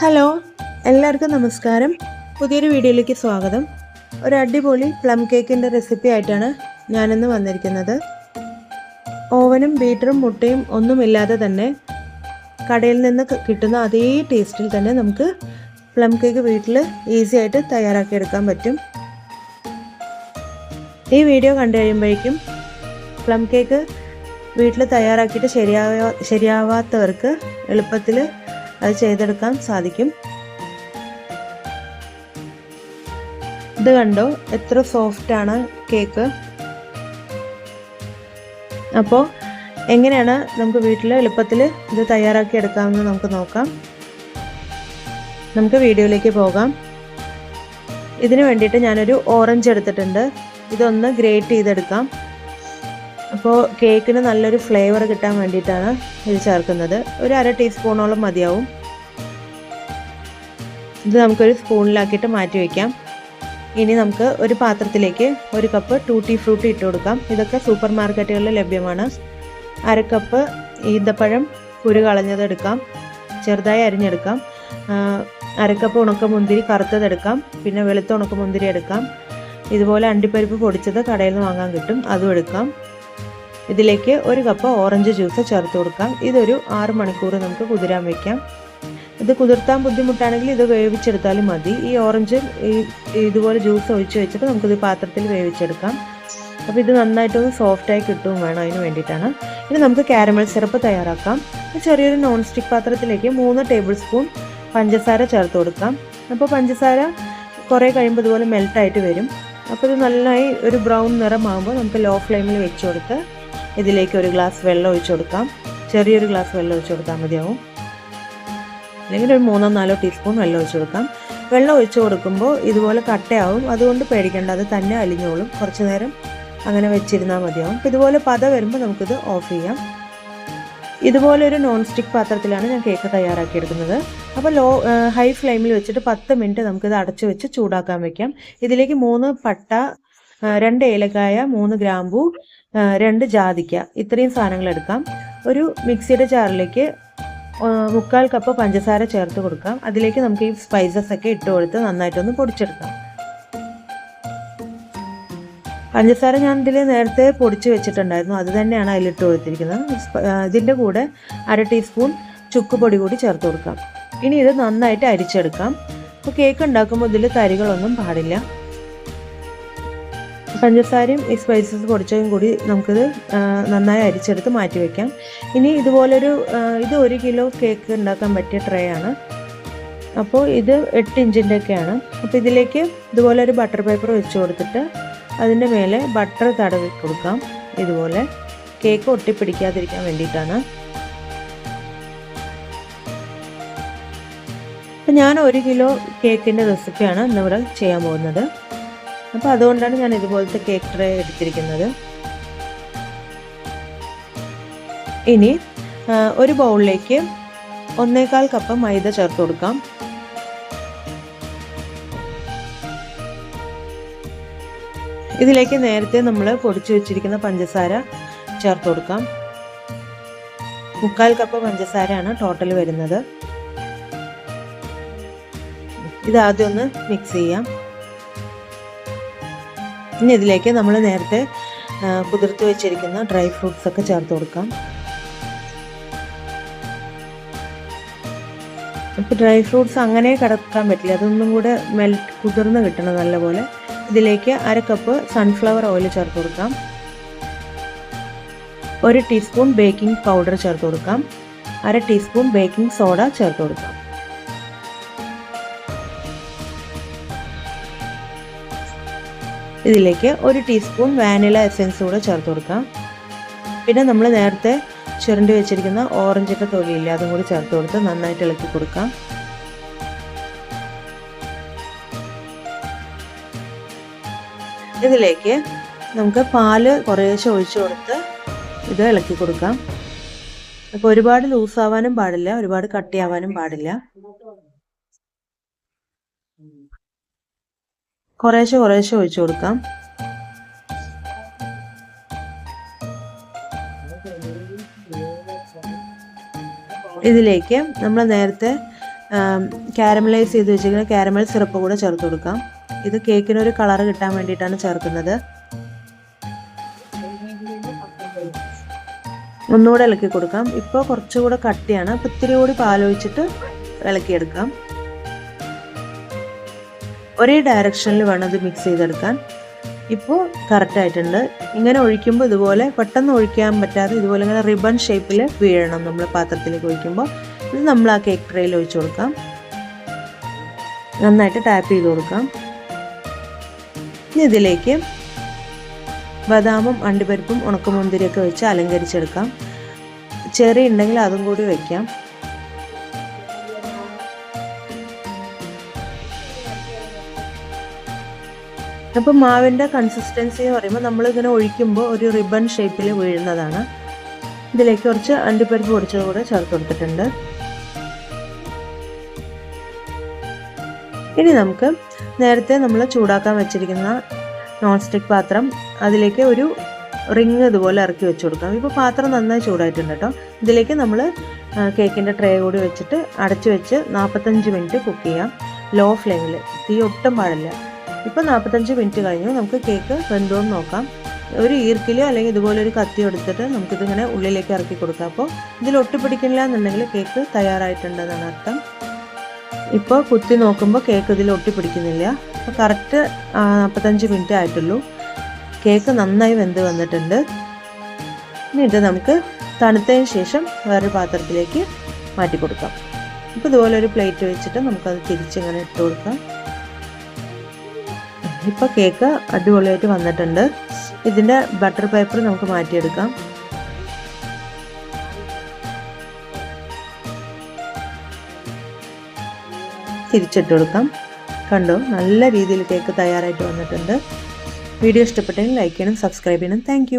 Hello, എല്ലാവർക്കും നമസ്കാരം. പുതിയൊരു വീഡിയോയിലേക്ക് സ്വാഗതം. ഒരു അടിപൊളി പ്ലം കേക്കിൻ്റെ റെസിപ്പി ആയിട്ടാണ് ഞാനിന്ന് വന്നിരിക്കുന്നത്. ഓവനും ബീറ്ററും മുട്ടയും ഒന്നുമില്ലാതെ തന്നെ കടയിൽ നിന്ന് കിട്ടുന്ന അതേ ടേസ്റ്റിൽ തന്നെ നമുക്ക് പ്ലം കേക്ക് വീട്ടിൽ ഈസി ആയിട്ട് തയ്യാറാക്കിയെടുക്കാൻ പറ്റും. ഈ വീഡിയോ കണ്ടു കഴിയുമ്പോഴേക്കും പ്ലം കേക്ക് വീട്ടിൽ തയ്യാറാക്കിയിട്ട് ശരിയാവാത്തവർക്ക് എളുപ്പത്തിൽ അത് ചെയ്തെടുക്കാൻ സാധിക്കും. ഇത് കണ്ടോ, എത്ര സോഫ്റ്റാണ് കേക്ക്. അപ്പോൾ എങ്ങനെയാണ് നമുക്ക് വീട്ടിൽ എളുപ്പത്തിൽ ഇത് തയ്യാറാക്കി എടുക്കാമെന്ന് നമുക്ക് നോക്കാം. നമുക്ക് വീഡിയോയിലേക്ക് പോകാം. ഇതിന് വേണ്ടിയിട്ട് ഞാനൊരു ഓറഞ്ച് എടുത്തിട്ടുണ്ട്. ഇതൊന്ന് ഗ്രേറ്റ് ചെയ്തെടുക്കാം. അപ്പോൾ കേക്കിന് നല്ലൊരു ഫ്ലേവർ കിട്ടാൻ വേണ്ടിയിട്ടാണ് ഇത് ചേർക്കുന്നത്. ഒരു 1/2 ടീസ്പൂണോളം മതിയാവും. ഇത് നമുക്കൊരു സ്പൂണിലാക്കിയിട്ട് മാറ്റി വയ്ക്കാം. ഇനി നമുക്ക് ഒരു പാത്രത്തിലേക്ക് 1 കപ്പ് ടൂട്ടി ഫ്രൂട്ടി ഇട്ട് കൊടുക്കാം. ഇതൊക്കെ സൂപ്പർ മാർക്കറ്റുകളിൽ ലഭ്യമാണ്. 1/2 കപ്പ് ഈന്തപ്പഴം കുരു കളഞ്ഞതെടുക്കാം, ചെറുതായി അരിഞ്ഞെടുക്കാം. 1/2 കപ്പ് ഉണക്കമുന്തിരി കറുത്തതെടുക്കാം. പിന്നെ വെളുത്ത ഉണക്കമുന്തിരി എടുക്കാം. ഇതുപോലെ അണ്ടിപ്പരിപ്പ് പൊടിച്ചത് കടയിൽ നിന്ന് വാങ്ങാൻ കിട്ടും, അതും എടുക്കാം. ഇതിലേക്ക് 1 കപ്പ് ഓറഞ്ച് ജ്യൂസ് ചേർത്ത് കൊടുക്കാം. ഇതൊരു 6 മണിക്കൂർ നമുക്ക് കുതിരാൻ വയ്ക്കാം. ഇത് കുതിർത്താൻ ബുദ്ധിമുട്ടാണെങ്കിൽ ഇത് വേവിച്ചെടുത്താലും മതി. ഈ ഓറഞ്ച് ഇതുപോലെ ജ്യൂസ് ഒഴിച്ച് വെച്ചിട്ട് നമുക്കിത് പാത്രത്തിൽ വേവിച്ചെടുക്കാം. അപ്പോൾ ഇത് നന്നായിട്ടൊന്ന് സോഫ്റ്റായി കിട്ടുകയും വേണം, അതിന് വേണ്ടിയിട്ടാണ്. ഇനി നമുക്ക് കാരമൽ സിറപ്പ് തയ്യാറാക്കാം. ചെറിയൊരു നോൺ സ്റ്റിക്ക് പാത്രത്തിലേക്ക് 3 ടേബിൾ സ്പൂൺ പഞ്ചസാര ചേർത്ത് കൊടുക്കാം. അപ്പോൾ പഞ്ചസാര കുറേ കഴിയുമ്പോൾ ഇതുപോലെ മെൽട്ടായിട്ട് വരും. അപ്പോൾ ഇത് നന്നായി ഒരു ബ്രൗൺ നിറമാകുമ്പോൾ നമുക്ക് ലോ ഫ്ലെയിമിൽ വെച്ച് കൊടുത്ത് ഇതിലേക്ക് 1 ഗ്ലാസ് വെള്ളം ഒഴിച്ചു കൊടുക്കാം. ചെറിയൊരു ഗ്ലാസ് വെള്ളം ഒഴിച്ചു കൊടുത്താൽ മതിയാവും. അല്ലെങ്കിൽ ഒരു 3-4 ടീസ്പൂൺ വെള്ളം ഒഴിച്ചു കൊടുക്കാം. വെള്ളം ഒഴിച്ചു കൊടുക്കുമ്പോൾ ഇതുപോലെ കട്ടയാവും, അതുകൊണ്ട് പേടിക്കേണ്ട, അത് തന്നെ അലിഞ്ഞോളും. കുറച്ച് നേരം അങ്ങനെ വെച്ചിരുന്നാൽ മതിയാവും. അപ്പോൾ ഇതുപോലെ പത വരുമ്പോൾ നമുക്കിത് ഓഫ് ചെയ്യാം. ഇതുപോലെ ഒരു നോൺ സ്റ്റിക്ക് പാത്രത്തിലാണ് ഞാൻ കേക്ക് തയ്യാറാക്കിയെടുക്കുന്നത്. അപ്പോൾ ഹൈ ഫ്ലെയിമിൽ വെച്ചിട്ട് 10 മിനിറ്റ് നമുക്കിത് അടച്ചു വെച്ച് ചൂടാക്കാൻ വയ്ക്കാം. ഇതിലേക്ക് 3 പട്ട, 2 ഏലക്കായ, 3 ഗ്രാമ്പൂ, 2 ജാതിക്ക, ഇത്രയും സാധനങ്ങൾ എടുക്കാം. ഒരു മിക്സിയുടെ ജാറിലേക്ക് 1/4 കപ്പ് പഞ്ചസാര ചേർത്ത് കൊടുക്കാം. അതിലേക്ക് നമുക്ക് ഈ സ്പൈസസ് ഒക്കെ ഇട്ട് കൊടുത്ത് നന്നായിട്ടൊന്ന് പൊടിച്ചെടുക്കാം. പഞ്ചസാര ഞാൻ ഇതിൽ നേരത്തെ പൊടിച്ച് വെച്ചിട്ടുണ്ടായിരുന്നു, അത് തന്നെയാണ് അതിലിട്ട് കൊടുത്തിരിക്കുന്നത്. ഇതിൻ്റെ കൂടെ 1/2 ടീസ്പൂൺ ചുക്കുപൊടി കൂടി ചേർത്ത് കൊടുക്കാം. ഇനി ഇത് നന്നായിട്ട് അരിച്ചെടുക്കാം. അപ്പോൾ കേക്ക് ഉണ്ടാക്കുമ്പോൾ ഇതിൽ തരികളൊന്നും പാടില്ല. പഞ്ചസാരയും ഈ സ്പൈസസ് പൊടിച്ചതും കൂടി നമുക്കിത് നന്നായി അരിച്ചെടുത്ത് മാറ്റി വയ്ക്കാം. ഇനി ഇതുപോലൊരു ഇത് 1 കിലോ കേക്ക് ഉണ്ടാക്കാൻ പറ്റിയ ട്രേ ആണ്. അപ്പോൾ ഇത് 8 ഇഞ്ചിൻ്റെ ഒക്കെയാണ്. അപ്പോൾ ഇതിലേക്ക് ഇതുപോലെ ഒരു ബട്ടർ പേപ്പർ വെച്ച് കൊടുത്തിട്ട് അതിൻ്റെ മേലെ ബട്ടർ തടവി കൊടുക്കാം. ഇതുപോലെ കേക്ക് ഒട്ടിപ്പിടിക്കാതിരിക്കാൻ വേണ്ടിയിട്ടാണ്. അപ്പം ഞാൻ 1 കിലോ കേക്കിൻ്റെ റെസിപ്പിയാണ് ഇന്നിവിടെ ചെയ്യാൻ പോകുന്നത്. അപ്പോൾ അതുകൊണ്ടാണ് ഞാൻ ഇതുപോലത്തെ കേക്ക് ട്രേ എടുത്തിരിക്കുന്നത്. ഇനി ഒരു ബൗളിലേക്ക് 1/4 കപ്പ് മൈദ ചേർത്ത് കൊടുക്കാം. ഇതിലേക്ക് നേരത്തെ നമ്മൾ പൊടിച്ചു വെച്ചിരിക്കുന്ന പഞ്ചസാര ചേർത്ത് കൊടുക്കാം. 1/4 കപ്പ് പഞ്ചസാരയാണ് ടോട്ടൽ വരുന്നത്. ഇതാദ്യം ഒന്ന് മിക്സ് ചെയ്യാം. ഇനി ഇതിലേക്ക് നമ്മൾ നേരത്തെ കുതിർത്ത് വെച്ചിരിക്കുന്ന ഡ്രൈ ഫ്രൂട്ട്സ് ഒക്കെ ചേർത്ത് കൊടുക്കാം. അപ്പോൾ ഡ്രൈ ഫ്രൂട്ട്സ് അങ്ങനെ കിടക്കാൻ പറ്റില്ല, അതൊന്നും കൂടെ കുതിർന്ന് കിട്ടണം നല്ലപോലെ. ഇതിലേക്ക് 1/2 കപ്പ് സൺഫ്ലവർ ഓയിൽ ചേർത്ത് കൊടുക്കാം. 1 ടീസ്പൂൺ ബേക്കിംഗ് പൗഡർ ചേർത്ത് കൊടുക്കാം. 1/2 ടീസ്പൂൺ ബേക്കിംഗ് സോഡ ചേർത്ത് കൊടുക്കാം. ഇതിലേക്ക് 1 ടീസ്പൂൺ വാനില എസൻസ് കൂടെ ചേർത്ത് കൊടുക്കാം. പിന്നെ നമ്മൾ നേരത്തെ ചുരണ്ടി വെച്ചിരിക്കുന്ന ഓറഞ്ചിൻ്റെ തൊലിയില്ല, അതും കൂടി ചേർത്ത് കൊടുത്ത് നന്നായിട്ട് ഇളക്കി കൊടുക്കാം. ഇതിലേക്ക് നമുക്ക് പാല് കുറേശ്ശെ ഒഴിച്ചു കൊടുത്ത് ഇത് ഇളക്കി കൊടുക്കാം. അപ്പോൾ ഒരുപാട് ലൂസാവാനും പാടില്ല, ഒരുപാട് കട്ടിയാവാനും പാടില്ല. കുറേശ്ശെ ഒഴിച്ചു കൊടുക്കാം. ഇതിലേക്ക് നമ്മൾ നേരത്തെ കാരമലൈസ് ചെയ്ത് വെച്ചിരിക്കുന്ന കാരമൽ സിറപ്പ് കൂടെ ചേർത്ത് കൊടുക്കാം. ഇത് കേക്കിനൊരു കളർ കിട്ടാൻ വേണ്ടിയിട്ടാണ് ചേർക്കുന്നത്. ഒന്നുകൂടെ ഇളക്കി കൊടുക്കാം. ഇപ്പോൾ കുറച്ചുകൂടെ കട്ടിയാണ്, അപ്പോൾ ഇത്തിരി കൂടി പാലൊഴിച്ചിട്ട് ഇളക്കിയെടുക്കാം. ഒരേ ഡയറക്ഷനിൽ വേണം ഇത് മിക്സ് ചെയ്തെടുക്കാൻ. ഇപ്പോൾ കറക്റ്റായിട്ടുണ്ട്. ഇങ്ങനെ ഒഴിക്കുമ്പോൾ ഇതുപോലെ പെട്ടെന്ന് ഒഴിക്കാൻ പറ്റാതെ ഇതുപോലെ ഇങ്ങനെ റിബൺ ഷേപ്പിൽ വീഴണം നമ്മൾ പാത്രത്തിലേക്ക് ഒഴിക്കുമ്പോൾ. ഇത് നമ്മൾ ആ കേക്ക് ട്രേയിൽ ഒഴിച്ചു കൊടുക്കാം. നന്നായിട്ട് ടാപ്പ് ചെയ്ത് കൊടുക്കാം. ഇനി ഇതിലേക്ക് ബദാമും അണ്ടിപ്പരിപ്പും ഉണക്കമുന്തിരിയൊക്കെ വെച്ച് അലങ്കരിച്ചെടുക്കാം. ചെറി ഉണ്ടെങ്കിൽ അതും കൂടി വയ്ക്കാം. അപ്പം മാവിൻ്റെ കൺസിസ്റ്റൻസി എന്ന് പറയുമ്പോൾ നമ്മളിങ്ങനെ ഒഴിക്കുമ്പോൾ ഒരു റിബൺ ഷേപ്പിൽ വീഴുന്നതാണ്. ഇതിലേക്ക് കുറച്ച് അണ്ടിപ്പരിപ്പ് പൊടിച്ചത് കൂടെ ചേർത്ത് കൊടുത്തിട്ടുണ്ട്. ഇനി നമുക്ക് നേരത്തെ നമ്മൾ ചൂടാക്കാൻ വെച്ചിരിക്കുന്ന നോൺ സ്റ്റിക്ക് പാത്രം, അതിലേക്ക് ഒരു റിങ് ഇതുപോലെ ഇറക്കി വെച്ച് കൊടുക്കാം. ഇപ്പോൾ പാത്രം നന്നായി ചൂടായിട്ടുണ്ട് കേട്ടോ. ഇതിലേക്ക് നമ്മൾ കേക്കിൻ്റെ ട്രേ കൂടി വെച്ചിട്ട് അടച്ചു വെച്ച് 45 മിനിറ്റ് കുക്ക് ചെയ്യാം. ലോ ഫ്ലെയിമിൽ, തീ ഒട്ടും പാടില്ല. ഇപ്പോൾ 45 മിനിറ്റ് കഴിഞ്ഞു. നമുക്ക് കേക്ക് വെന്തോന്ന് നോക്കാം. ഒരു ഈർക്കിലോ അല്ലെങ്കിൽ ഇതുപോലെ ഒരു കത്തി എടുത്തിട്ട് നമുക്കിതിങ്ങനെ ഉള്ളിലേക്ക് ഇറക്കി കൊടുക്കാം. അപ്പോൾ ഇതിൽ ഒട്ടിപ്പിടിക്കില്ല എന്നുണ്ടെങ്കിൽ കേക്ക് തയ്യാറായിട്ടുണ്ടെന്നാണ് അർത്ഥം. ഇപ്പോൾ കുത്തി നോക്കുമ്പോൾ കേക്ക് ഇതിൽ ഒട്ടിപ്പിടിക്കുന്നില്ല. അപ്പോൾ കറക്റ്റ് 45 മിനിറ്റ് ആയിട്ടുള്ളൂ. കേക്ക് നന്നായി വെന്ത് വന്നിട്ടുണ്ട്. എന്നിട്ട് നമുക്ക് തണുത്തതിന് ശേഷം വേറൊരു പാത്രത്തിലേക്ക് മാറ്റി കൊടുക്കാം. ഇപ്പോൾ ഇതുപോലെ ഒരു പ്ലേറ്റ് വെച്ചിട്ട് നമുക്കത് തിരിച്ചിങ്ങനെ ഇട്ട് കൊടുക്കാം. ഇപ്പോൾ കേക്ക് അടിപൊളിയായിട്ട് വന്നിട്ടുണ്ട്. ഇതിൻ്റെ ബട്ടർ പേപ്പർ നമുക്ക് മാറ്റിയെടുക്കാം. തിരിച്ചിട്ട് കൊടുക്കാം. കണ്ടോ, നല്ല രീതിയിൽ കേക്ക് തയ്യാറായിട്ട് വന്നിട്ടുണ്ട്. വീഡിയോ ഇഷ്ടപ്പെട്ടെങ്കിൽ ലൈക്ക് ചെയ്യണം, സബ്സ്ക്രൈബ് ചെയ്യണം. താങ്ക്